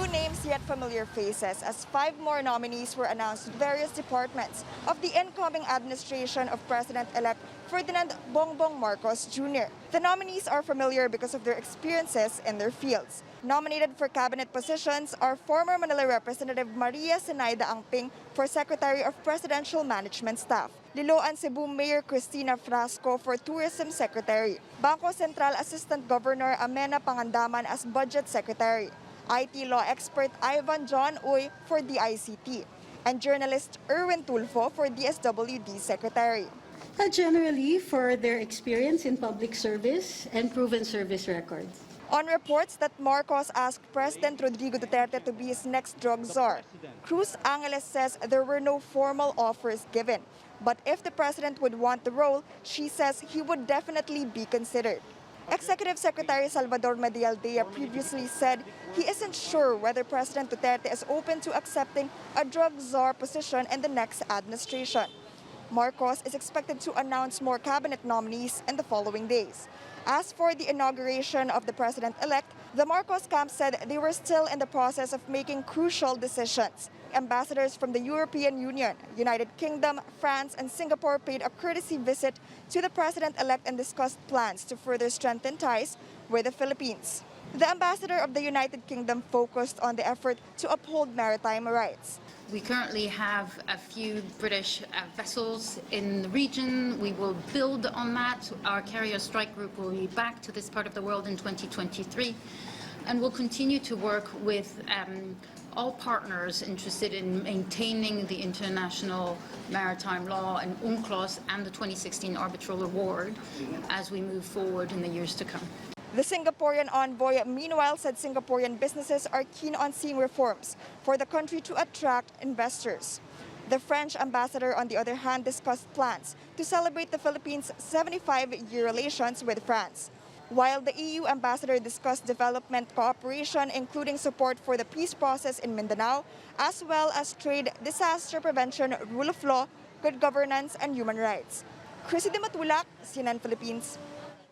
New names yet familiar faces as 5 more nominees were announced to various departments of the incoming administration of President-elect Ferdinand Bongbong Marcos Jr. The nominees are familiar because of their experiences in their fields. Nominated for cabinet positions are former Manila Representative Maria Zenaida Angping for Secretary of Presidential Management Staff, Liloan Cebu Mayor Cristina Frasco for Tourism Secretary, Bangko Sentral Assistant Governor Amena Pangandaman as Budget Secretary, IT law expert Ivan John Uy for DICT, and journalist Erwin Tulfo for DSWD Secretary. Generally, for their experience in public service and proven service records. On reports that Marcos asked President Rodrigo Duterte to be his next drug czar, Cruz Angeles says there were no formal offers given. But if the president would want the role, she says he would definitely be considered. Executive Secretary Salvador Medialdea previously said he isn't sure whether President Duterte is open to accepting a drug czar position in the next administration. Marcos is expected to announce more cabinet nominees in the following days. As for the inauguration of the president-elect, the Marcos camp said they were still in the process of making crucial decisions. Ambassadors from the European Union, United Kingdom, France, and Singapore paid a courtesy visit to the president-elect and discussed plans to further strengthen ties with the Philippines. The ambassador of the United Kingdom focused on the effort to uphold maritime rights. We currently have a few British vessels in the region. We will build on that. Our carrier strike group will be back to this part of the world in 2023. And we'll continue to work with all partners interested in maintaining the international maritime law and UNCLOS and the 2016 arbitral award as we move forward in the years to come. The Singaporean envoy, meanwhile, said Singaporean businesses are keen on seeing reforms for the country to attract investors. The French ambassador, on the other hand, discussed plans to celebrate the Philippines' 75-year relations with France, while the EU ambassador discussed development cooperation, including support for the peace process in Mindanao, as well as trade, disaster prevention, rule of law, good governance, and human rights. Chrissy Matulak, CNN Philippines.